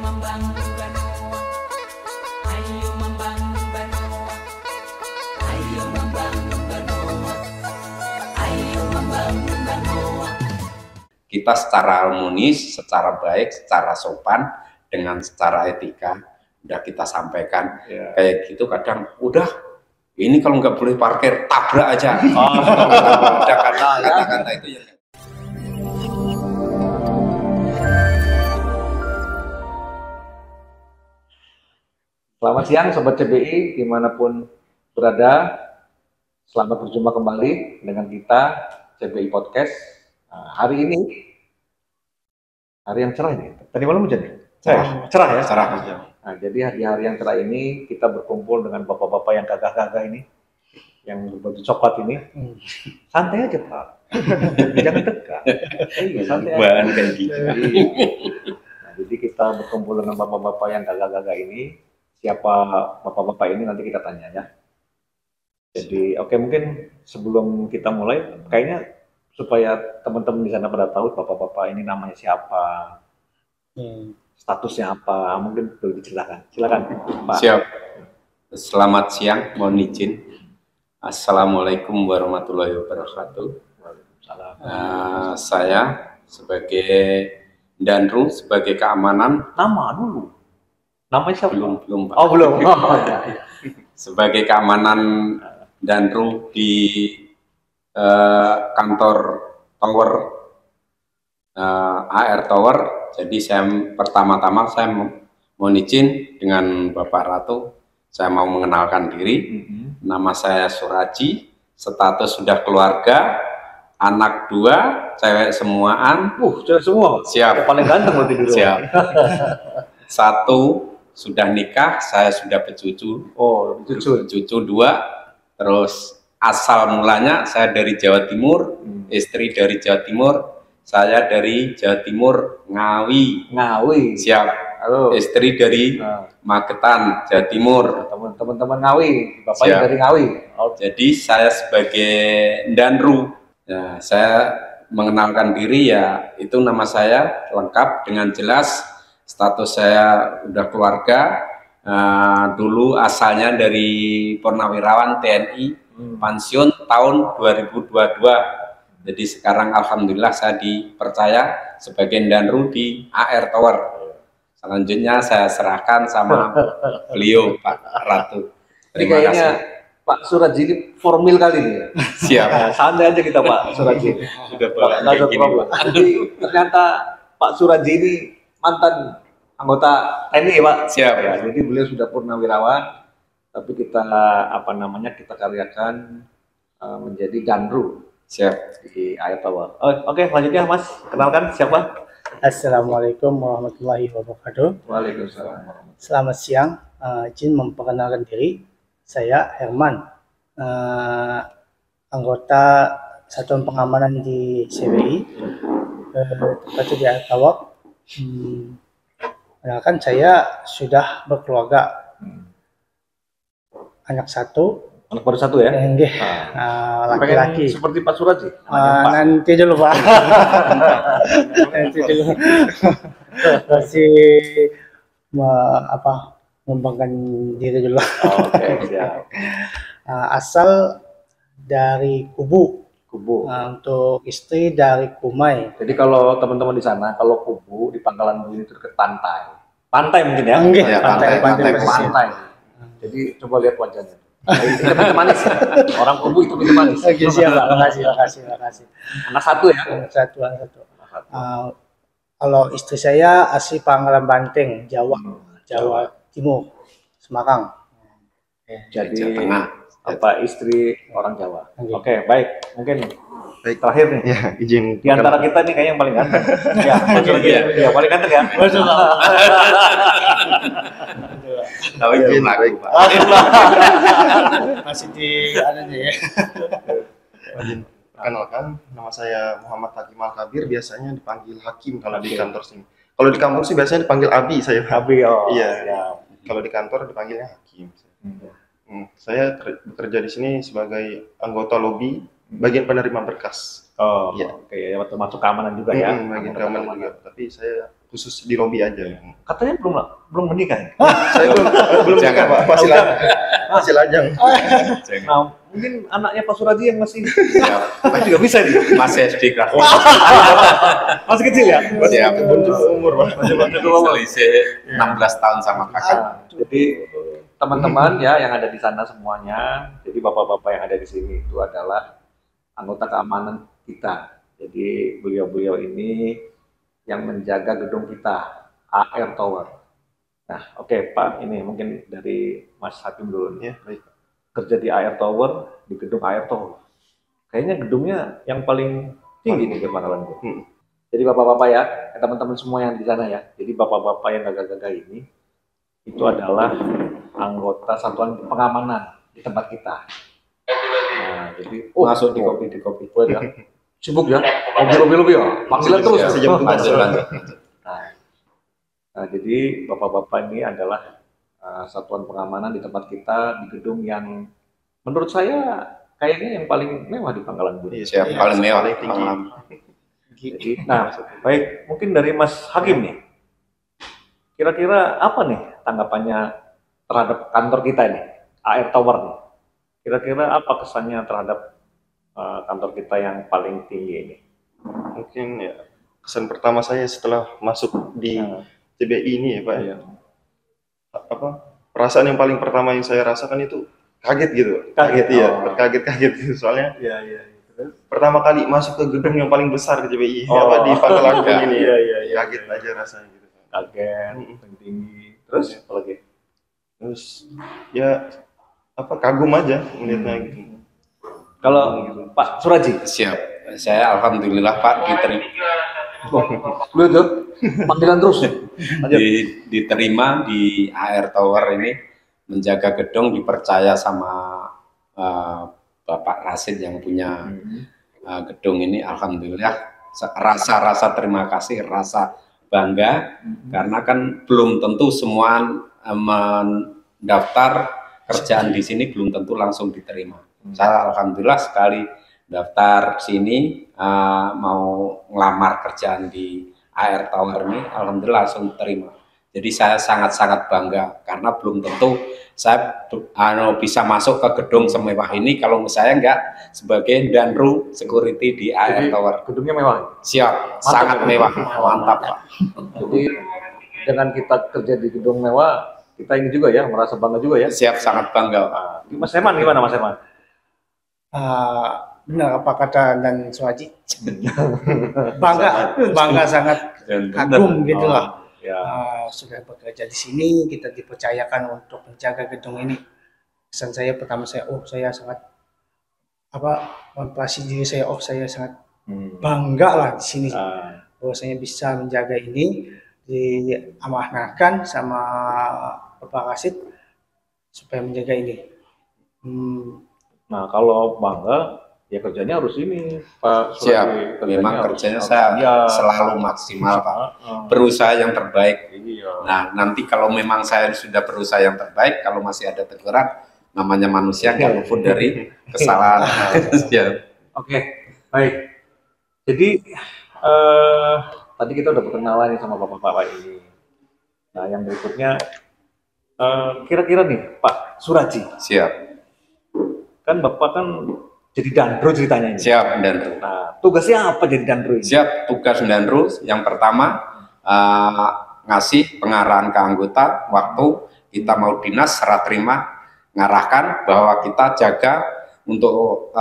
membangun Banoa, ayo membangun Banoa, ayo membangun Banoa, ayo membangun Banoa. Kita secara harmonis, secara baik, secara sopan, dengan secara etika udah kita sampaikan. Kayak gitu kadang udah ini kalau nggak boleh parkir tabrak aja. Udah kata-kata itu ya. Selamat siang Sobat CBI dimanapun berada. Selamat berjumpa kembali dengan kita CBI Podcast. Hari ini hari yang cerah ini. Tadi malam hujan ya? Cerah ya? Cerah. Nah, jadi di hari yang cerah ini kita berkumpul dengan bapak-bapak yang gagah-gagah ini, yang berbaju coklat ini. Santai aja Pak, jangan tegang. Iya, santai aja. Nah, jadi kita berkumpul dengan bapak-bapak yang gagah-gagah ini. Siapa bapak-bapak ini nanti kita tanya ya. Jadi oke, mungkin sebelum kita mulai, kayaknya supaya teman-teman di sana pada tahu bapak-bapak ini namanya siapa. Statusnya apa, mungkin boleh diceritakan. Silakan, Pak. Siap. Selamat siang, mohon izin. Assalamualaikum warahmatullahi wabarakatuh. Saya sebagai Danru, sebagai keamanan. Nama dulu. Namanya siapa? Belum, Pak. Oh, belum. Ya. Sebagai keamanan Danru di kantor Tower AR Tower. Jadi saya pertama-tama saya mohon izin dengan Bapak Ratu, saya mau mengenalkan diri. Nama saya Suraji, status sudah keluarga, anak 2, cewek semuaan. Cewek semua. Siap. Paling ganteng berarti dulu. Siap. 1 sudah nikah, saya sudah bercucu. Oh, cucu 2. Terus asal mulanya saya dari Jawa Timur, istri dari Jawa Timur. Saya dari Jawa Timur, Ngawi. Siap. Halo. Istri dari Magetan, Jawa Timur. Teman-teman Ngawi, bapaknya dari Ngawi. Oh. Jadi saya sebagai Danru, ya, saya mengenalkan diri ya, itu nama saya lengkap dengan jelas. Status saya udah keluarga. Dulu asalnya dari Purnawirawan TNI, pensiun tahun 2022. Jadi sekarang alhamdulillah saya dipercaya sebagai Danru di AR Tower. Selanjutnya saya serahkan sama beliau Pak Ratu. Terima kasih. Pak Suraji ini formil kali ini ya. Siap. Santai aja kita Pak Suraji. Sudah kayak gini. Jadi ternyata Pak Suraji ini mantan anggota TNI Pak. Siap. Ya, jadi beliau sudah purnawirawan, tapi kita kita karyakan menjadi Danru. Siap. Di AR Tower. Oke, selanjutnya Mas, kenalkan siapa? Assalamualaikum warahmatullahi wabarakatuh. Waalaikumsalam. Selamat siang, izin memperkenalkan diri. Saya Herman, anggota Satuan Pengamanan di CBI, tepatnya di AR Tower. Kan saya sudah berkeluarga, anak 1. Anak baru 1 ya? Laki-laki. Seperti Pak Suraji? Nanti dulu Pak. Nanti dulu. Masih mengembangkan diri dulu. Oke, siap. Asal dari Kubu. Untuk istri dari Kumai. Jadi kalau teman-teman di sana, kalau Kubu di Pangkalan Bumi itu dekat pantai. Pantai mungkin ya? Ya, pantai. Jadi coba lihat wajahnya. Itu manis ya? Orang Kubu itu manis. Oke, siap Pak. Makasih. Anak 1 ya? Anak satu. Kalau istri saya asli Pangkalan Banteng, Jawa Timur, Semarang. Jadi Tengah. istri orang Jawa. Oke, baik. Mungkin terakhir nih. Ya, izin. Di antara kita nih kayaknya yang paling ganteng. Ya, paling ganteng ya. Tapi belum laku, Pak. Masih di ya. Izin perkenalkan, nama saya Muhammad Hakim Al-Kabir, biasanya dipanggil Hakim kalau di kantor sini. Kalau di kampung sih biasanya dipanggil Abi saya. Abi, Iya. Kalau di kantor dipanggilnya Hakim. Saya bekerja di sini sebagai anggota lobi bagian penerima berkas. Oke, termasuk keamanan juga ya. Bagian keamanan juga. Tapi saya khusus di lobi aja. Katanya belum menikah ya? Saya belum Jangan. nikah, Pak. Masih lajang. Nah, mungkin anaknya Pak Suradi yang masih Siap. Pak juga bisa nih. Masih SD kelas. Masih kecil ya? Siap. Umur, Pak. Selisih 16 tahun sama kakak. Jadi teman-teman ya yang ada di sana semuanya, jadi bapak-bapak yang ada di sini itu adalah anggota keamanan kita. Jadi beliau-beliau ini yang menjaga gedung kita, AR Tower. Nah, oke Pak, ini mungkin dari Mas Hakim dulu nih. Ya, baik. Kerja di AR Tower, di gedung AR Tower. Kayaknya gedungnya yang paling tinggi nih di Pangkalan Bu. Jadi bapak-bapak ya, teman-teman semua yang di sana ya. Jadi bapak-bapak yang gagah-gagah ini itu adalah anggota satuan pengamanan di tempat kita. Nah, jadi Masuk di kopi. ya. Sibuk ya, mobil ya, panggilan terus. Siap. Sejam tuh, Lanjut. Nah, jadi bapak-bapak ini adalah satuan pengamanan di tempat kita di gedung yang menurut saya kayaknya yang paling mewah di Pangkalan Bun. Iya, Siap, paling mewah. paling tinggi. Jadi, nah, baik, mungkin dari Mas Hakim nih, kira-kira apa nih tanggapannya terhadap kantor kita ini, AR Tower nih? Kira-kira apa kesannya terhadap kantor kita yang paling tinggi ini? Mungkin ya kesan pertama saya setelah masuk di CBI ini ya Pak ya. Apa perasaan yang paling pertama yang saya rasakan itu kaget gitu. Kaget, ya, oh. kaget gitu soalnya Iya. pertama kali masuk ke gedung yang paling besar ke CBI Oh. apa di Pangkalan Bun ini. Iya. Kaget aja rasanya gitu. Kaget, tinggi. Terus apa lagi? Terus ya apa kagum aja melihatnya gitu. Kalau Pak Suraji, Siap. Saya alhamdulillah Pak lu itu panggilan terus ya? Lanjut. diterima di AR Tower ini, menjaga gedung, dipercaya sama Bapak Rasid yang punya gedung ini. Alhamdulillah rasa terima kasih, rasa bangga, karena kan belum tentu semua mendaftar kerjaan di sini belum tentu langsung diterima. Saya alhamdulillah sekali daftar sini mau ngelamar kerjaan di AR Tower ini, alhamdulillah langsung terima. Jadi saya sangat-sangat bangga karena belum tentu saya bisa masuk ke gedung semewah ini kalau saya enggak sebagai danru security di AR Jadi, Tower. gedungnya mewah. Siap, Mantap, sangat ya? mewah, mantap Pak. Jadi dengan kita kerja di gedung mewah, kita ini juga ya merasa bangga juga ya. Siap, sangat bangga Pak. Mas Herman gimana Mas Herman? Benar apa kata dan Suhaji, bangga sangat Dan kagum gitu lah. Ya. Sudah bekerja di sini, kita dipercayakan untuk menjaga gedung ini. Kesan saya pertama saya sangat memperasih diri saya, saya sangat bangga lah di sini, bahwasanya bisa menjaga ini, diamanahkan sama Bapak Rasid supaya menjaga ini. Nah kalau bangga ya kerjanya harus ini Pak Siap, Suradi. memang harus- kerjanya harus- saya ya, selalu maksimal Pak. Berusaha yang terbaik. Nah, nanti kalau memang saya sudah berusaha yang terbaik, kalau masih ada teguran, namanya manusia nggak luput dari kesalahan. Siap. Oke, baik. Jadi tadi kita udah berkenalan nih sama bapak-bapak ini. Nah, yang berikutnya kira-kira nih Pak Suraji, Siap. kan bapak kan jadi dandro ceritanya ini. Siap, Danru. Nah, tugasnya apa jadi dandro ini? Siap, tugas Danru yang pertama ngasih pengarahan ke anggota waktu kita mau dinas, serah terima, ngarahkan bahwa kita jaga untuk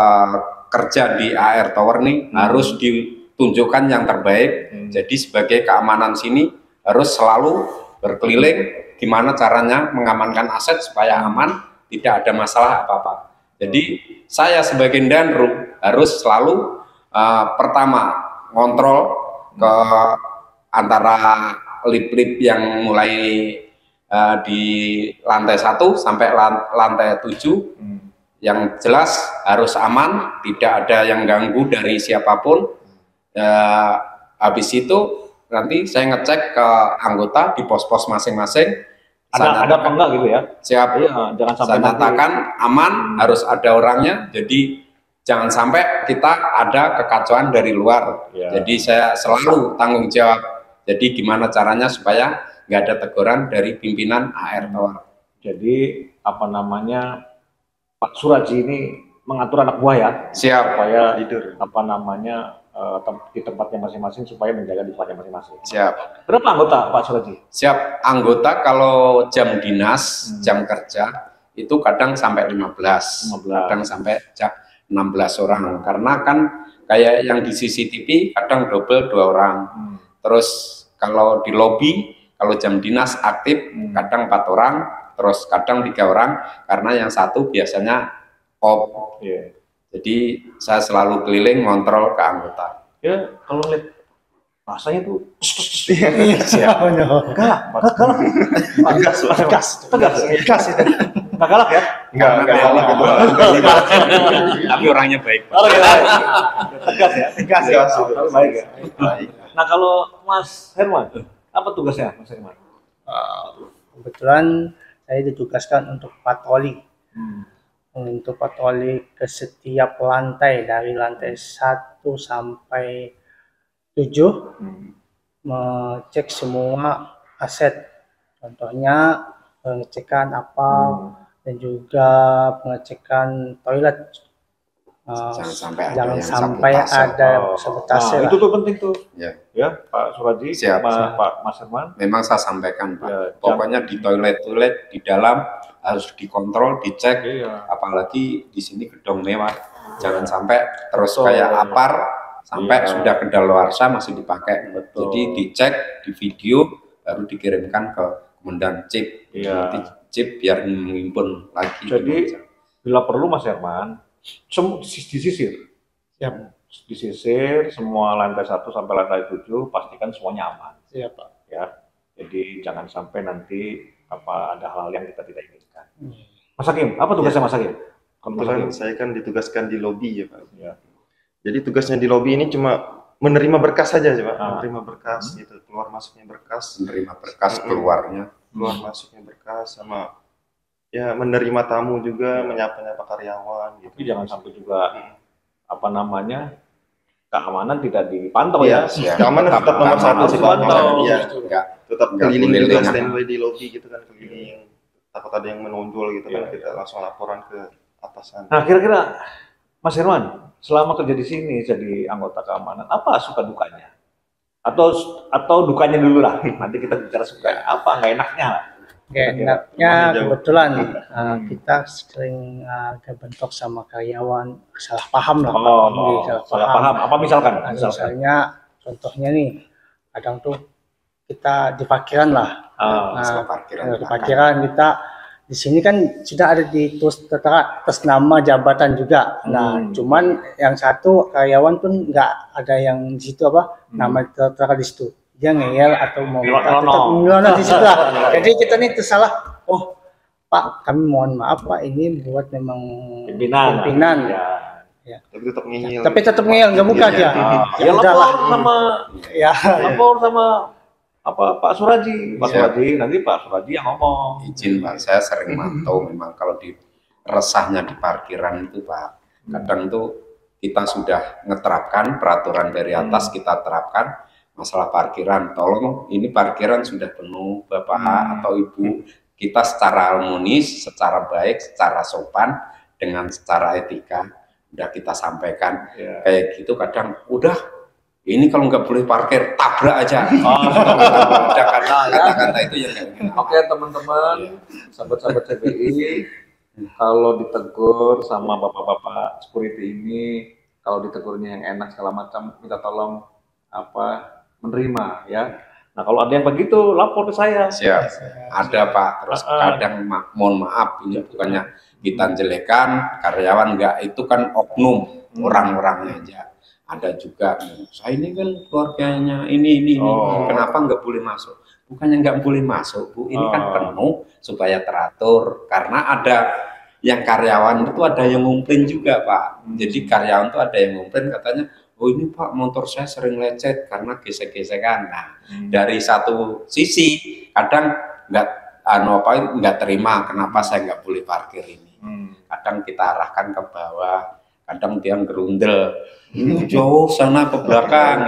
kerja di AR Tower nih harus ditunjukkan yang terbaik. Jadi sebagai keamanan sini harus selalu berkeliling gimana caranya mengamankan aset supaya aman, tidak ada masalah apa-apa. Jadi saya sebagai Danru harus selalu pertama ngontrol ke antara lip-lip yang mulai di lantai 1 sampai lantai 7 yang jelas harus aman, tidak ada yang ganggu dari siapapun. Habis itu nanti saya ngecek ke anggota di pos-pos masing-masing. Ada apa enggak gitu ya? Siap. Iya, jangan sampai Saya nyatakan aman, harus ada orangnya. Jadi jangan sampai kita ada kekacauan dari luar. Ya. Jadi saya selalu tanggung jawab Jadi gimana caranya supaya nggak ada teguran dari pimpinan AR Tower. Jadi apa namanya, Pak Suraji ini mengatur anak buah ya, Siap. supaya Leader. apa namanya di tempatnya masing-masing supaya menjaga di tempatnya masing-masing. Siap. Berapa anggota Pak Suraji? Siap. Anggota kalau jam dinas, jam kerja itu kadang sampai 15, 15. kadang sampai 16 orang. Karena kan kayak yang di CCTV kadang double 2 orang. Terus kalau di lobi, kalau jam dinas aktif kadang 4 orang, terus kadang 3 orang, karena yang satu biasanya off. Iya. Jadi saya selalu keliling ngontrol ke anggota. Ya kalau lihat rasanya tuh tegas itu. Nggak galak ya? Enggak galak. Tapi orangnya baik. Oh, ya. Tegas ya? Tegas. Baik ya? Baik. Nah kalau Mas Herman, apa tugasnya Mas Herman? Kebetulan saya ditugaskan untuk patroli. Untuk patroli ke setiap lantai dari lantai 1 sampai 7, mengecek semua aset, contohnya pengecekan apa dan juga pengecekan toilet. Jangan sampai ada sabotase. Itu tuh penting tuh. Ya. Pak Suraji, Siap. sama Pak Mas Herman. Memang saya sampaikan Pak. Ya, Pokoknya di toilet di dalam harus dikontrol, dicek. Iya. Apalagi di sini gedung mewah. Jangan sampai terus kayak apar sampai sudah kedaluarsa masih dipakai. Betul. Jadi dicek, di video, baru dikirimkan ke Komandan Chip. Iya. Nanti Chip biar mengimpun lagi. Jadi bila perlu Mas Herman, disisir. Siap. Disisir semua lantai 1 sampai lantai 7, pastikan semuanya aman. Siap, Pak. Ya. Jadi jangan sampai nanti ada hal yang kita tidak inginkan. Mas Hakim, apa tugasnya Mas Hakim? Kebetulan saya kan ditugaskan di lobi ya Pak. Ya. Jadi tugasnya di lobi ini cuma menerima berkas saja Pak. Menerima berkas gitu, keluar masuknya berkas, menerima berkas keluarnya. keluar masuknya berkas, sama ya menerima tamu juga, menyapa-nyapa karyawan gitu. Tapi jangan sampai juga apa namanya, keamanan tidak dipantau ya. Keamanan tetap nomor 1 sih Pak. Iya. Tetap Enggak keliling boleh juga, lengah. standby di lobi gitu kan, keliling. Takut ada yang menonjol gitu kan, kita langsung laporan ke atasan. Nah, kira-kira Mas Herman, selama kerja di sini jadi anggota keamanan, apa suka dukanya? Atau dukanya dulu lah. Nanti kita bicara suka. Apa nggak enaknya lah? Enaknya kebetulan kita sering kebentuk sama karyawan salah paham lah. Salah paham. Apa misalkan? Misalnya contohnya nih, kadang tuh kita di parkiran lah. Di parkiran kita di sini kan sudah ada tertera atas nama jabatan juga. Nah, cuman yang satu karyawan pun nggak ada yang di situ nama tertera di situ. Dia ngeyel atau mau tetap ngelono di situ lah. Jadi kita nih tersalah. Oh, Pak, kami mohon maaf Pak, ini buat memang pimpinan. Ya. Tapi tetap ngeyel. Tapi tetap ngeyel, nggak buka dia. Ya lapor sama Pak Suraji. Pak Suraji, nanti Pak Suraji yang ngomong. Izin Pak, saya sering mantau memang kalau di resahnya di parkiran itu Pak. Kadang tuh kita sudah ngeterapkan peraturan dari atas, kita terapkan. Masalah parkiran, tolong ini parkiran sudah penuh Bapak atau Ibu, kita secara harmonis, secara baik, secara sopan, dengan secara etika udah kita sampaikan. Kayak gitu kadang udah ini kalau nggak boleh parkir tabrak aja. Udah kata-kata itu yang nggak enak. Oke teman-teman, sahabat-sahabat CBI, kalau ditegur sama bapak-bapak security ini, kalau ditegurnya yang enak segala macam, minta tolong menerima ya. Nah kalau ada yang begitu lapor ke saya. Siap. Ada Pak. Terus kadang mohon maaf, ini bukannya kita jelekan karyawan, enggak, itu kan oknum orang-orangnya aja. Ada juga, saya ini kan keluarganya ini. Kenapa nggak boleh masuk? Bukannya nggak boleh masuk Bu, ini kan penuh supaya teratur. Karena ada yang karyawan itu ada yang ngumplin juga Pak. Jadi karyawan itu ada yang ngumplin katanya, oh ini Pak motor saya sering lecet karena gesek-gesekan. Nah dari satu sisi kadang nggak terima kenapa saya nggak boleh parkir ini. Kadang kita arahkan ke bawah, kadang dia gerundel, jauh sana ke belakang.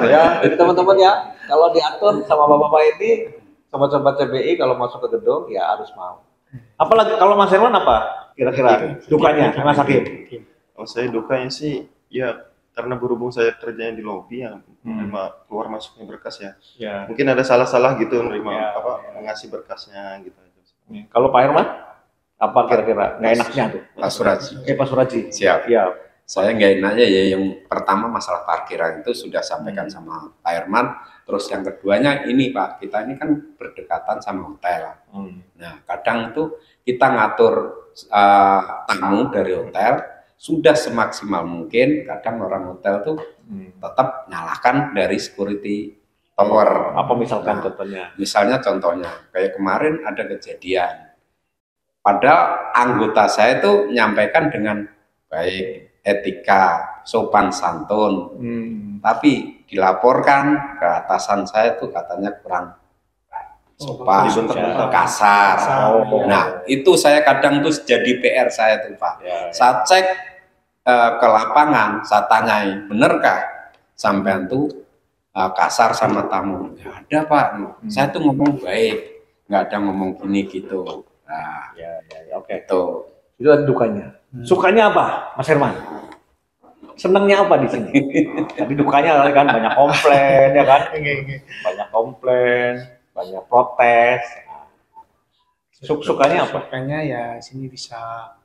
Ya, jadi teman-teman ya, kalau diatur sama bapak-bapak ini, sobat-sobat CBI kalau masuk ke gedung ya harus mau. Apalagi kalau Mas Herman apa kira-kira dukanya Mas Hakim? Kalau saya dukanya sih ya karena berhubung saya kerjanya di lobi yang menerima keluar masuknya berkas ya. Ya. Mungkin ada salah-salah gitu menerima mengasih berkasnya gitu. Kalau Pak Herman apa kira-kira nggak enaknya tuh? Pak Suraji. Pak Suraji. Siap. Ya. Saya nggak enaknya ya yang pertama masalah parkiran itu sudah sampaikan sama Pak Herman. Terus yang keduanya ini Pak, kita ini kan berdekatan sama hotel. Nah kadang tuh kita ngatur tamu dari hotel sudah semaksimal mungkin. Kadang orang hotel tuh tetap nyalakan dari security tower. Apa misalkan contohnya? Misalnya contohnya kayak kemarin ada kejadian. Padahal anggota saya itu menyampaikan dengan baik, etika, sopan santun, tapi dilaporkan ke atasan saya tuh katanya kurang sopan, kasar. Nah itu saya kadang tuh jadi PR saya tuh Pak. Saya cek ke lapangan, saya tanyai, benerkah sampean tuh kasar sama tamu? Ya ada Pak, saya tuh ngomong baik, nggak ada ngomong gini gitu. Nah, Oke. itu ada dukanya. Sukanya apa, Mas Herman? Senangnya apa di sini? Tapi dukanya kan banyak komplain ya kan? Banyak komplain, banyak protes. Sukanya apa? Sukanya ya sini bisa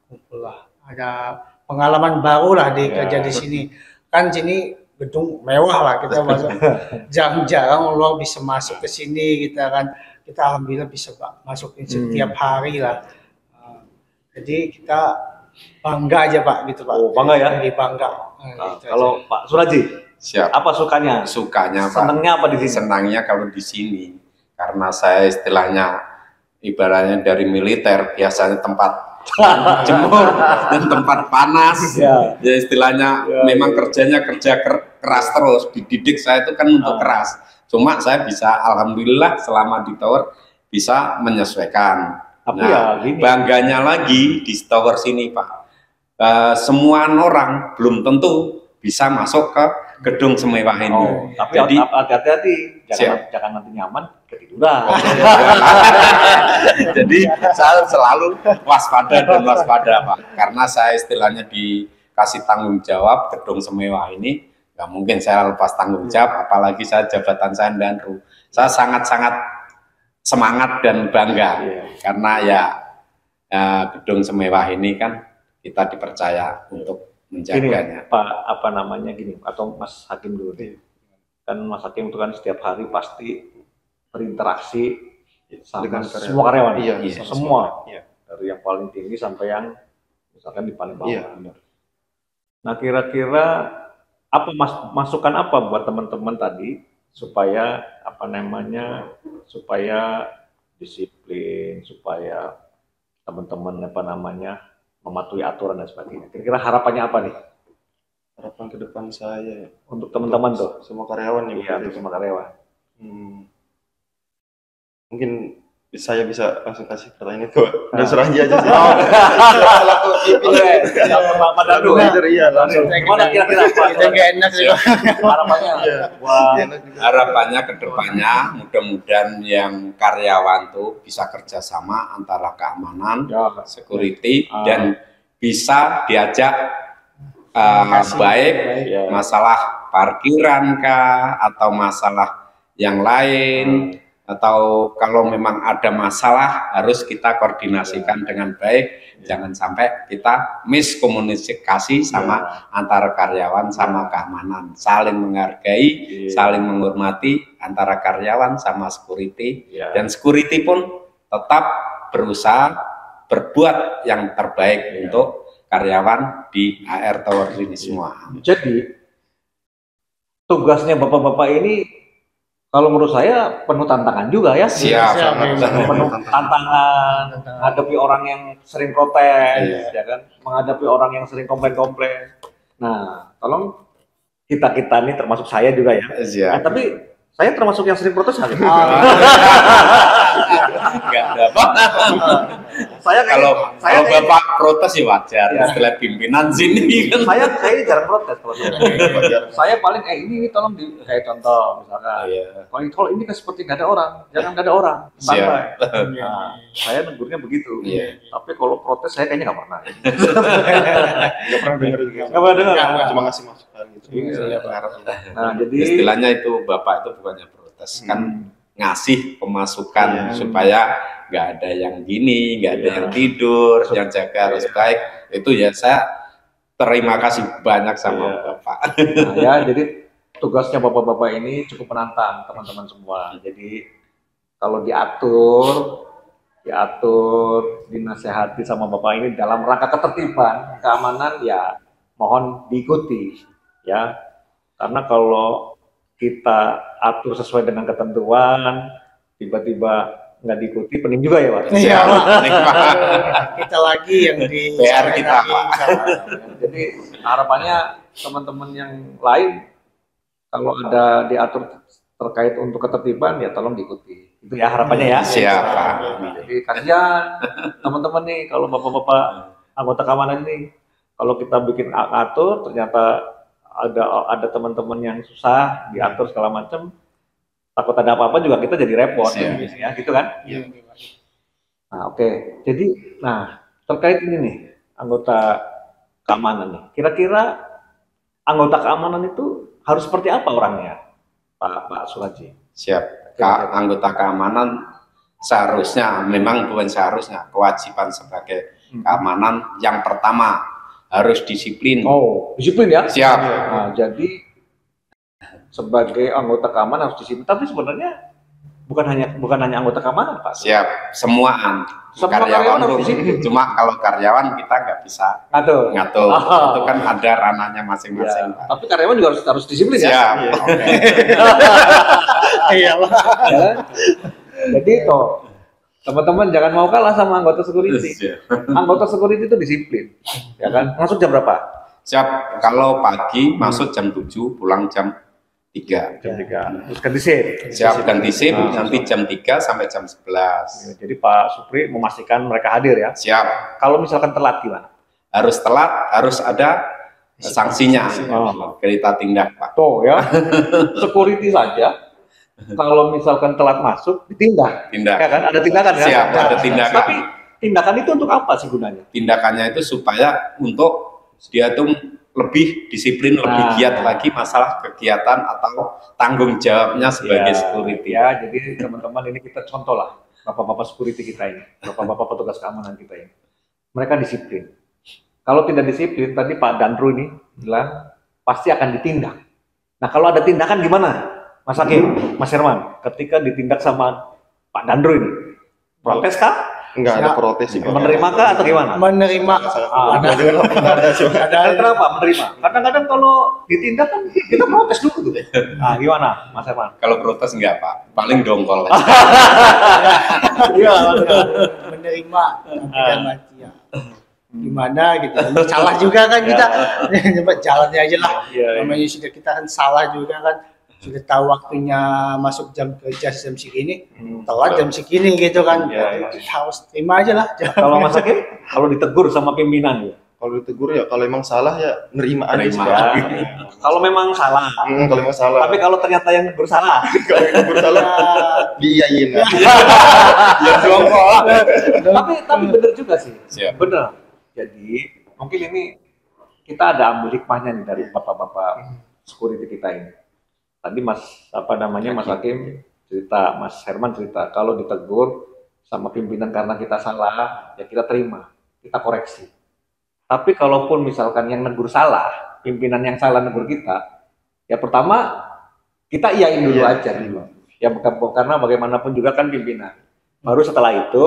kumpul lah. Ada pengalaman baru lah di kerja di sini. Kan sini gedung mewah lah, kita masuk. Jarang-jarang orang bisa masuk ke sini, kita alhamdulillah bisa masukin setiap hari lah. Jadi kita bangga aja Pak gitu Pak. Oh, bangga ya? Jadi bangga. Gitu Kalau aja. Pak Suraji, siap. apa sukanya? Sukanya Pak. Senangnya apa di sini? Senangnya kalau di sini karena saya istilahnya ibaratnya dari militer, biasanya tempat jemur dan tempat panas. Ya istilahnya memang kerjanya kerja keras terus. Dididik saya itu kan untuk keras. Cuma saya bisa alhamdulillah selama di tower bisa menyesuaikan. Tapi nah, bangganya lagi di tower sini Pak, semua orang belum tentu bisa masuk ke gedung semewah ini. Tapi jadi hati-hati, jangan nanti nyaman ketiduran. Jadi saya selalu waspada dan waspada Pak, karena saya istilahnya dikasih tanggung jawab gedung semewah ini, nggak mungkin saya lepas tanggung jawab, apalagi saya jabatan saya Danru. Saya sangat-sangat semangat dan bangga karena ya gedung semewah ini kan kita dipercaya untuk menjaganya. Gini, Pak, apa namanya gini, atau Mas Hakim dulu deh. Kan Mas Hakim itu kan setiap hari pasti berinteraksi sama semua karyawan. Iya, semua. Iya. Dari yang paling tinggi sampai yang misalkan di paling bawah. Iya. Nah, kira-kira apa masukan apa buat teman-teman tadi supaya apa namanya, supaya disiplin, supaya teman-teman apa namanya mematuhi aturan dan sebagainya. Kira-kira harapannya apa nih? Harapan ke depan saya Untuk teman-teman tuh, semua karyawan nih. iya, untuk semua karyawan. Mungkin saya bisa langsung kasih pertanyaan itu. Udah Suraji aja sih. Selaku pimpinan Pak Dandu ya. Iya, langsung. Gimana kira-kira Pak? Kita nggak enak sih Pak. Harapannya buat Harapannya ke depannya mudah-mudahan yang karyawan tuh bisa kerjasama antara keamanan, security, dan bisa diajak baik masalah parkiran kah atau masalah yang lain, atau kalau memang ada masalah harus kita koordinasikan dengan baik. Jangan sampai kita miskomunikasi sama antara karyawan sama keamanan, saling menghargai, saling menghormati antara karyawan sama security, dan security pun tetap berusaha berbuat yang terbaik untuk karyawan di HR Tower ini semua. Jadi tugasnya bapak-bapak ini kalau menurut saya penuh tantangan juga ya. Siap. Penuh tantangan, menghadapi orang yang sering protes, ya kan, menghadapi orang yang sering komplain-komplain. Nah, tolong kita ini termasuk saya juga ya. Tapi saya termasuk yang sering protes hari. Enggak ada apa. Saya kalau Bapak protes sih wajar, Ya. setelah pimpinan sini kan. saya kayaknya jarang protes kalau saya paling ini tolong kayak contoh misalkan Iya. kalau ini kan seperti nggak ada orang, jangan nggak ada orang, santai. Siap. Nah, saya negurnya begitu. Iya. Tapi kalau protes saya kayaknya nggak pernah. Nggak pernah dengar juga. Nggak pernah dengar. Cuma ngasih masukan gitu. Iya. Berharap. Nah, jadi Istilahnya itu Bapak itu bukannya protes, kan ngasih pemasukan Iya. supaya nggak ada yang gini, nggak ada Iya. yang tidur, yang jaga harus baik. Itu ya saya terima kasih banyak sama Iya. Bapak. nah, ya jadi tugasnya bapak-bapak ini cukup menantang teman-teman semua. Jadi kalau diatur, dinasehati sama bapak ini dalam rangka ketertiban, keamanan ya mohon diikuti ya. Karena kalau kita atur sesuai dengan ketentuan, tiba-tiba nggak diikuti, pening juga ya Pak. Iya, Siap. Pak. Nih, Pak. Kita lagi yang di PR kita, Pak. Jadi harapannya teman-teman yang lain kalau ada diatur terkait untuk ketertiban ya tolong diikuti. Itu ya harapannya ya. Siap, Pak. Jadi kasihan teman-teman nih kalau bapak-bapak anggota keamanan ini kalau kita bikin atur ternyata ada teman-teman yang susah diatur segala macam, takut ada apa-apa juga kita jadi repot ya gitu kan. Nah, oke. Jadi terkait ini nih anggota keamanan nih. Kira-kira anggota keamanan itu harus seperti apa orangnya, Pak Suraji? Siap. Anggota keamanan seharusnya, memang bukan seharusnya, kewajiban sebagai keamanan yang pertama harus disiplin. Oh, disiplin ya? Siap. Nah, jadi sebagai anggota keamanan harus disiplin. Tapi sebenarnya bukan hanya anggota keamanan, Pak. Siap. Semua karyawan harus pun. disiplin. Cuma kalau karyawan kita nggak bisa Ngatur. ngatur. Oh. Itu kan ada ranahnya masing-masing. Ya, Pak. tapi karyawan juga harus disiplin ya. Siap. Iya, Pak. Ya. Jadi toh teman-teman jangan mau kalah sama anggota security. Siap. Anggota security itu disiplin, ya kan? Masuk jam berapa? Siap. Kalau pagi masuk jam 7, pulang jam 3. Jam 3. Terus ganti shift. Siap, ganti shift Ah. nanti jam 3 sampai jam 11. Jadi Pak Supri memastikan mereka hadir ya. Siap. Kalau misalkan telat gimana? Harus telat, harus ada sanksinya. Oh. Kita tindak, Pak. Tuh ya, security saja. Kalau misalkan telat masuk, ditindak. Tindak. Ya kan? Ada tindakan kan? Siap, ada tindakan. Tapi tindakan itu untuk apa sih gunanya? Tindakannya itu supaya untuk dia tuh lebih disiplin, lebih Nah. giat lagi masalah kegiatan atau tanggung jawabnya sebagai Ya, security. Ya, jadi teman-teman ini kita contoh lah, bapak-bapak security kita ini, bapak-bapak petugas keamanan kita ini. Mereka disiplin. Kalau tidak disiplin, tadi Pak Dandru ini bilang pasti akan ditindak. Nah, kalau ada tindakan gimana, Mas Hakim, Mas Herman? Ketika ditindak sama Pak Dandru ini, protes kah? Enggak ada protes sih. Menerima kah atau gimana? Menerima. Ada kenapa menerima? Kadang-kadang kalau ditindak kan kita protes dulu tuh. Nah, gimana, Mas Herman? Kalau protes enggak, Pak. Paling dongkol. Iya, Menerima tidak mati ya. Gimana gitu. Salah juga kan kita. Coba jalannya aja lah. Iya, iya. Namanya sudah kita kan salah juga kan. Sudah tahu waktunya masuk jam kerja jam segini, telat jam segini gitu kan. Iya, iya. Kita harus terima aja lah. Kalau Mas Hakim, kalau ditegur sama pimpinan ya. Kalau ditegur ya, kalau emang salah ya nerima aja sih. Nerima. Pak. Ya. Kalau memang salah. Kalau emang salah. Tapi kalau ternyata yang negur salah, kalau yang negur salah diiyain. Ya dongkol. tapi bener juga sih. Siap. Bener. Jadi mungkin ini kita ada ambil hikmahnya nih dari bapak-bapak security kita ini. Tadi Mas Hakim cerita, Mas Herman cerita kalau ditegur sama pimpinan karena kita salah, ya kita terima, kita koreksi. Tapi kalaupun misalkan yang negur salah, pimpinan yang salah negur kita, ya pertama kita iyain dulu aja dulu. Ya karena bagaimanapun juga kan pimpinan. Baru setelah itu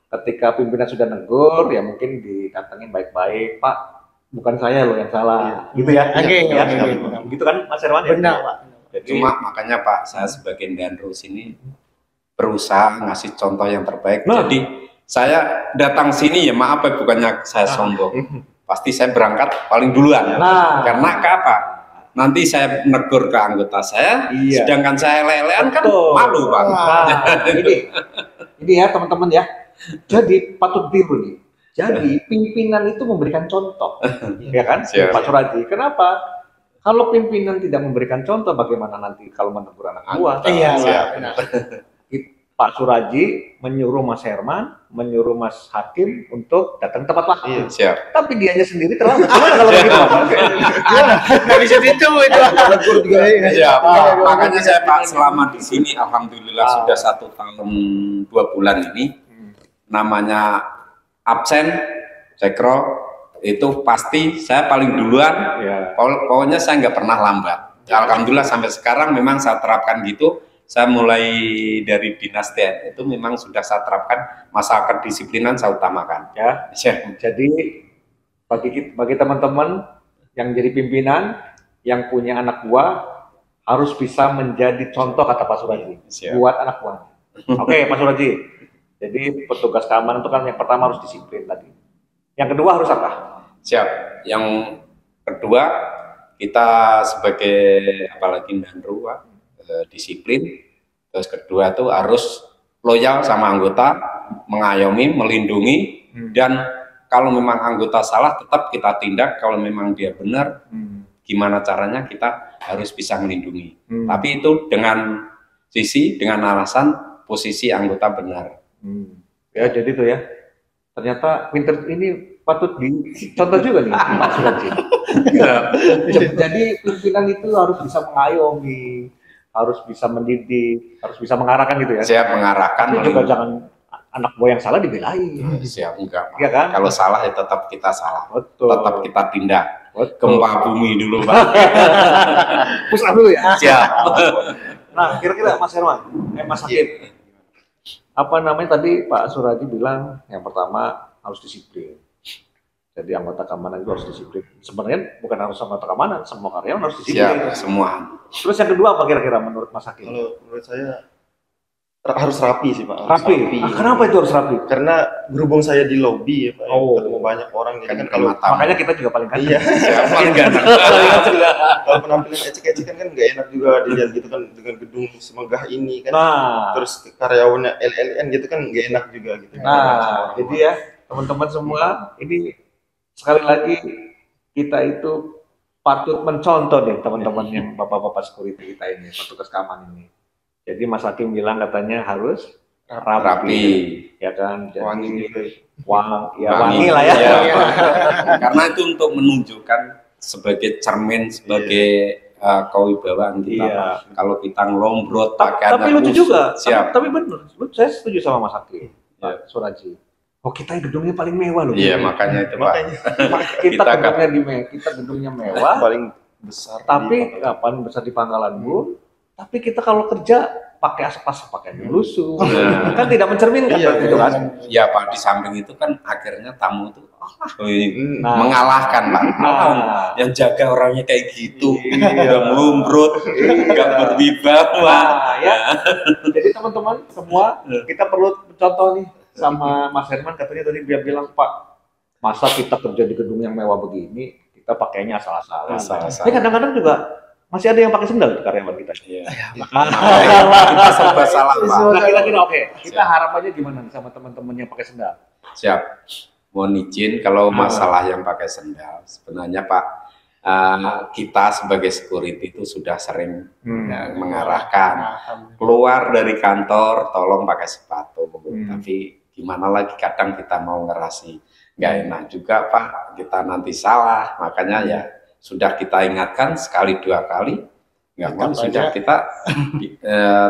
ketika pimpinan sudah negur, ya mungkin didatengin baik-baik, Pak, bukan saya loh yang salah, gitu ya. Oke, Ya, oke. gitu kan Mas Herman ya? Benar, Pak. Jadi, Cuma makanya Pak, saya sebagai Danru sini berusaha ngasih contoh yang terbaik. Nah. Jadi saya datang sini ya maaf ya, bukannya saya sombong. Pasti saya berangkat paling duluan. Nah. Karena apa? Nanti saya negur ke anggota saya, Iya. sedangkan saya lelean kan Betul. malu Pak. Nah, Ini ya teman-teman ya. Jadi patut tiru nih. Jadi pimpinan itu memberikan contoh, ya kan, Siap. Pak Suradi. Kenapa? Kalau pimpinan tidak memberikan contoh, bagaimana nanti kalau menegur anak buah? Iya, Siap. benar. Pak Suraji menyuruh Mas Herman, menyuruh Mas Hakim untuk datang tepat waktu. Iya. Siap. Tapi dianya sendiri terlambat. Gimana kalau begitu, Pak? Nggak bisa itu. Ya, makanya saya Pak selama di sini alhamdulillah sudah 1 tahun 2 bulan ini namanya absen sekro itu pasti saya paling duluan. Ya. Pokoknya saya nggak pernah lambat. Alhamdulillah sampai sekarang memang saya terapkan gitu. Saya mulai dari dinas TNI itu memang sudah saya terapkan masalah kedisiplinan saya utamakan. Ya. Siap. Jadi bagi teman-teman yang jadi pimpinan, yang punya anak buah harus bisa menjadi contoh kata Pak Suraji Siap. buat anak buahnya. Oke, Pak Suraji. Jadi petugas keamanan itu kan yang pertama harus disiplin tadi. Yang kedua harus apa? Siap. Yang kedua kita sebagai apalagi Danru disiplin. Terus kedua tuh harus loyal sama anggota, mengayomi, melindungi, dan kalau memang anggota salah tetap kita tindak. Kalau memang dia benar, gimana caranya kita harus bisa melindungi. Tapi itu dengan dengan alasan posisi anggota benar. Ya jadi itu ya. Ternyata pinter ini patut dicontoh juga nih Pak Suraji. Jadi pimpinan itu harus bisa mengayomi, harus bisa mendidik, harus bisa mengarahkan gitu ya. Siap mengarahkan. Tapi juga jangan anak buah yang salah dibelain. Siap, enggak. Iya kan? Kalau salah ya tetap kita salah. Betul. Tetap kita tindak. Betul. Gempa bumi dulu, Pak. Push up dulu ya. Siap. Nah, kira-kira Mas Herman, Mas Hakim, apa namanya tadi Pak Suraji bilang yang pertama harus disiplin. Jadi anggota keamanan itu harus disiplin. Sebenarnya bukan harus anggota keamanan, semua karyawan harus disiplin. Siap, semua. Terus yang kedua apa kira-kira menurut Mas Hakim? Kalau menurut saya harus rapi sih Pak. Harus Rapi. Ah, kenapa itu harus rapi? Karena berhubung saya di lobby ya Pak, Oh. ketemu banyak orang jadi kan kalau Makanya kita juga paling iya, Siap, paling ganteng. kalau penampilan ecek-ecekan kan nggak enak juga dilihat gitu kan dengan gedung semegah ini kan. Nah, Terus karyawannya LLN gitu kan nggak enak juga gitu. nah, jadi ya teman-teman semua ini sekali lagi kita itu patut mencontoh deh teman-teman yang bapak-bapak security kita ini, petugas keamanan ini. Jadi Mas Hakim bilang katanya harus rapi, ya kan? Jadi, wangi juga. wangi lah ya. Iya. Karena itu untuk menunjukkan sebagai cermin, sebagai kewibawaan kita. Iya. Kalau kita ngelombrot pakai Tapi lucu juga. Siap. Tapi benar, saya setuju sama Mas Hakim, Pak Suraji. Oh kita gedungnya paling mewah loh. Iya, makanya itu, Pak. kita Kita gedungnya kita gedungnya mewah. Paling besar. Tapi kapan besar di Pangkalan Bu? Tapi kita kalau kerja pakai asap-asap, pakai melusuh, kan tidak mencerminkan Iya, itu kan? Ya Pak, di samping itu kan akhirnya tamu itu Nah. mengalahkan Pak. Nah. Yang jaga orangnya kayak gitu, Iya. nggak melumbrut, nggak berwibawa. Nah, ya. Jadi teman-teman semua kita perlu contoh nih sama Mas Herman, katanya tadi dia bilang Pak, masa kita kerja di gedung yang mewah begini, kita pakainya asal-asalan. Asal-asalan. Tapi kadang-kadang juga masih ada yang pakai sendal karyawan kita. Iya. Nah, Kita serba salah Pak. kira-kira oke. Kita harapannya gimana nih sama teman-teman yang pakai sendal? Siap. Mohon izin kalau masalah yang pakai sendal, sebenarnya Pak, kita sebagai security itu sudah sering mengarahkan keluar dari kantor, tolong pakai sepatu. Tapi gimana lagi kadang kita mau ngerasi, nggak enak juga Pak, kita nanti salah, makanya ya sudah kita ingatkan sekali 2 kali, nggak mau sudah kita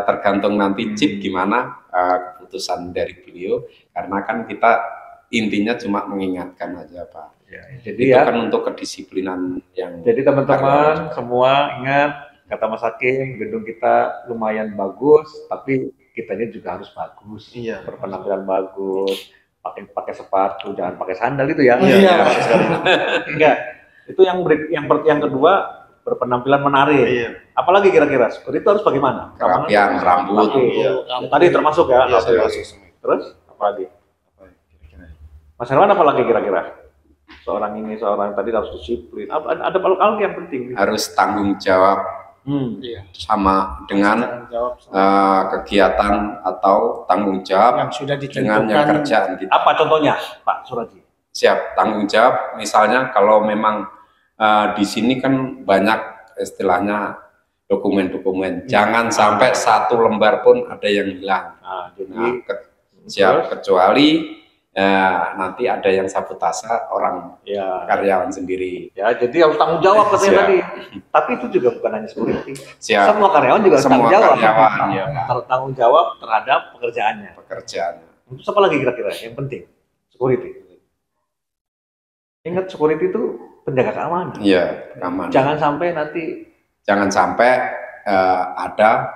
tergantung nanti chip gimana keputusan dari beliau, karena kan kita intinya cuma mengingatkan aja Pak. Ya, jadi Itu ya. kan untuk kedisiplinan yang. Jadi teman-teman semua ingat kata Mas Hakim, gedung kita lumayan bagus, tapi kitanya juga harus bagus, Iya. berpenampilan bagus, pakai sepatu, jangan pakai sandal itu ya. Iya. Enggak. Itu yang kedua berpenampilan menarik. Iya. Apalagi kira-kira seperti itu harus bagaimana? Kerapian rambut. Oke. Iya. Tadi termasuk ya. Iya, Oke. termasuk semua. Terus apa lagi? Apa ya, kira-kira? Mas Herman apa lagi kira-kira? Seorang tadi harus disiplin. Ada hal yang penting. Harus tanggung jawab Iya. sama dengan Tanggung jawab sama kegiatan atau tanggung jawab yang sudah dengan yang ditentukan. kerjaan kita. Apa contohnya, Pak Suraji? Siap, tanggung jawab misalnya kalau memang di sini kan banyak istilahnya dokumen-dokumen, jangan sampai satu lembar pun ada yang hilang. Nah, jadi Nah, siap, kecuali nanti ada yang sabotase orang ya, karyawan sendiri. ya, jadi harus tanggung jawab katanya Siap. tadi. Tapi itu juga bukan hanya security. Siap, Semua karyawan juga harus semua tanggung jawab. karyawan ya Harus tanggung jawab terhadap pekerjaannya. pekerjaannya. Terus apa lagi kira-kira yang penting? Security. Ingat, security itu penjaga keamanan. Iya, keamanan. Jangan sampai nanti Ada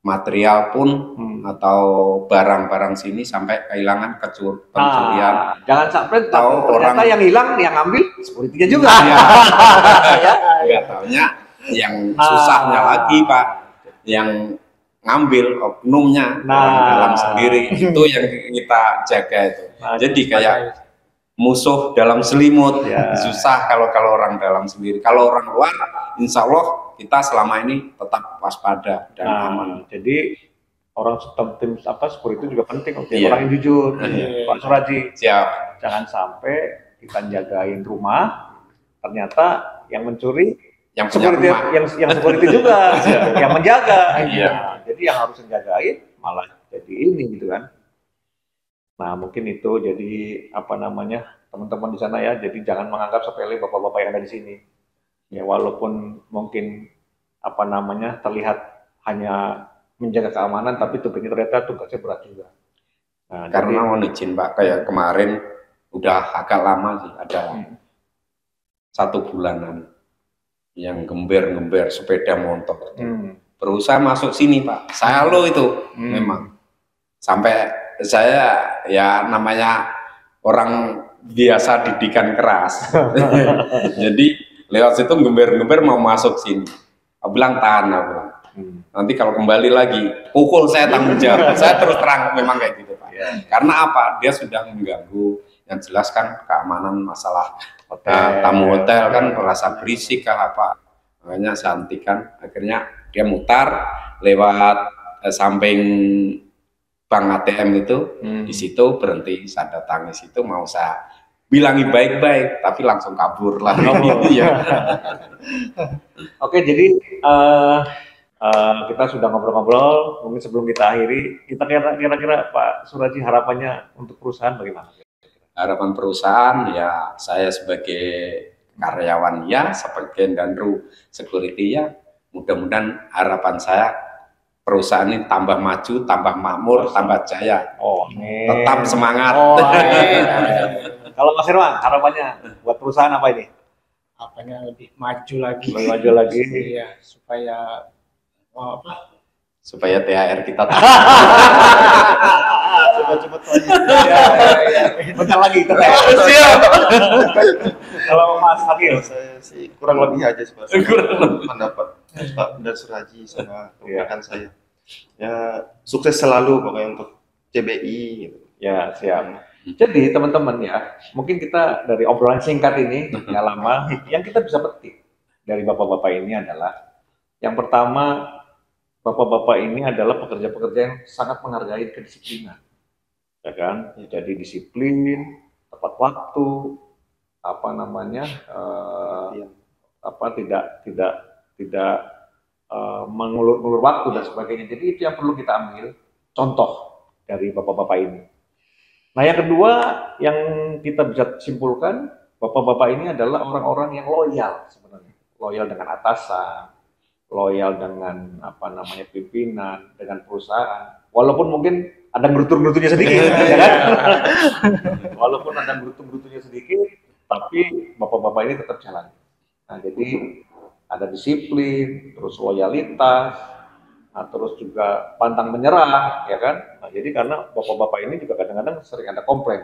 material pun atau barang-barang sini sampai kehilangan pencurian. jangan sampai Atau ternyata orang- yang hilang yang ngambil security-nya juga. Iya. Ya. Nggak taunya yang susahnya lagi Pak, yang ngambil oknumnya orang dalam sendiri, itu yang kita jaga itu. Nah, Jadi kayak musuh dalam selimut, Ya. susah kalau orang dalam sendiri. Kalau orang luar, insya Allah kita selama ini tetap waspada dan aman. Jadi orang tim security juga penting. Oke, Iya. orang yang jujur. Iya. Pak Suraji, Siap. jangan sampai kita jagain rumah, ternyata yang mencuri Yang punya security, rumah. yang security juga, yang menjaga. Iya. Nah, jadi yang harus menjagain malah jadi ini gitu kan. Nah, mungkin itu jadi teman-teman di sana ya. Jadi jangan menganggap sepele bapak-bapak yang ada di sini. Ya, walaupun mungkin terlihat hanya menjaga keamanan, tapi tugasnya ternyata tugasnya berat juga. Nah, Karena mohon izin Pak, kayak kemarin udah agak lama sih, ada 1 bulanan yang gember-gember sepeda motor. Berusaha masuk sini Pak, saya lo itu memang. Sampai saya ya namanya orang biasa didikan keras. Jadi lewat situ gember-gember mau masuk sini. Aku bilang tahan, aku bilang. Nanti kalau kembali lagi, pukul saya tanggung jawab. Saya terus terang memang kayak gitu Pak. Karena apa? Dia sudah mengganggu. Yang jelas kan keamanan masalah tamu hotel kan merasa berisik kah apa. Makanya saya hentikan. Akhirnya dia mutar lewat samping bank ATM itu. Di situ berhenti. Saya datangi situ mau saya bilangi baik-baik, tapi langsung kabur lah. Gitu ya. Oke, jadi kita sudah ngobrol-ngobrol. Mungkin sebelum kita akhiri, kita kira-kira Pak Suraji harapannya untuk perusahaan bagaimana? Harapan perusahaan ya, saya sebagai karyawan ya, sebagai Danru Security ya, mudah-mudahan harapan saya perusahaan ini tambah maju, tambah makmur, tambah jaya. Oh, Tetap semangat. Oh, kalau Mas Irwan, harapannya buat perusahaan apa ini? Apanya lebih maju lagi. Lebih maju lagi. Iya, supaya Supaya THR kita Cepat-cepat lagi. Bentar lagi kita Kalau Mas Hakil, Saya sih kurang lebih aja sebenarnya. Pendapat Pak dan Suraji sama rekan saya. Ya, sukses selalu pokoknya untuk CBI gitu. ya siap. Jadi teman-teman ya, mungkin kita dari obrolan singkat ini nggak lama, yang kita bisa petik dari bapak-bapak ini adalah yang pertama, bapak-bapak ini adalah pekerja-pekerja yang sangat menghargai kedisiplinan, ya kan? Jadi disiplin, tepat waktu, tidak mengulur-ulur waktu dan sebagainya. Jadi itu yang perlu kita ambil contoh dari bapak-bapak ini. Nah, yang kedua yang kita bisa simpulkan, bapak-bapak ini adalah orang-orang yang loyal sebenarnya. Loyal dengan atasan, loyal dengan pimpinan, dengan perusahaan. Walaupun mungkin ada gerutu-gerutunya sedikit, ya kan? Walaupun ada gerutu-gerutunya sedikit, tapi bapak-bapak ini tetap jalan. Nah, jadi ada disiplin, terus loyalitas, terus juga pantang menyerah, ya kan? Nah, jadi karena bapak-bapak ini juga kadang-kadang sering ada komplain,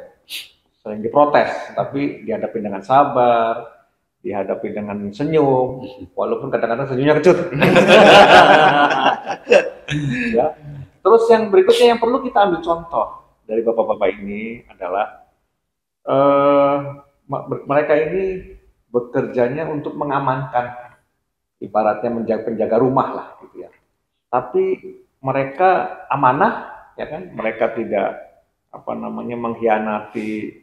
sering diprotes, tapi dihadapi dengan sabar, dihadapi dengan senyum, walaupun kadang-kadang senyumnya kecut. Ya. Terus yang berikutnya yang perlu kita ambil contoh dari bapak-bapak ini adalah mereka ini bekerjanya untuk mengamankan ibaratnya penjaga rumah lah gitu ya. Tapi mereka amanah, ya kan? Mereka tidak mengkhianati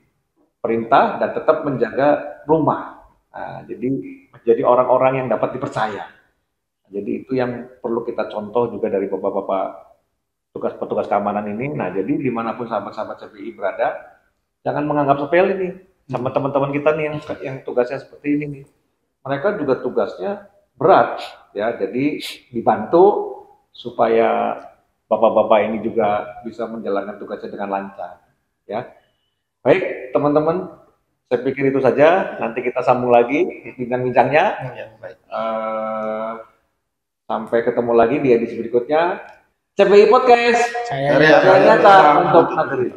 perintah dan tetap menjaga rumah. Nah, jadi menjadi orang-orang yang dapat dipercaya. Jadi itu yang perlu kita contoh juga dari bapak-bapak petugas keamanan ini. Nah, jadi dimanapun sahabat-sahabat CPI berada, jangan menganggap sepele nih sama teman-teman kita nih yang tugasnya seperti ini nih. Mereka juga tugasnya berat, ya. Jadi dibantu supaya bapak-bapak ini juga bisa menjalankan tugasnya dengan lancar, ya. Baik, teman-teman, saya pikir itu saja. Nanti kita sambung lagi bincang-bincangnya. Ya, baik. Sampai ketemu lagi di edisi berikutnya. CPI Podcast. Saya Karya Nyata nyata untuk untuk negeri.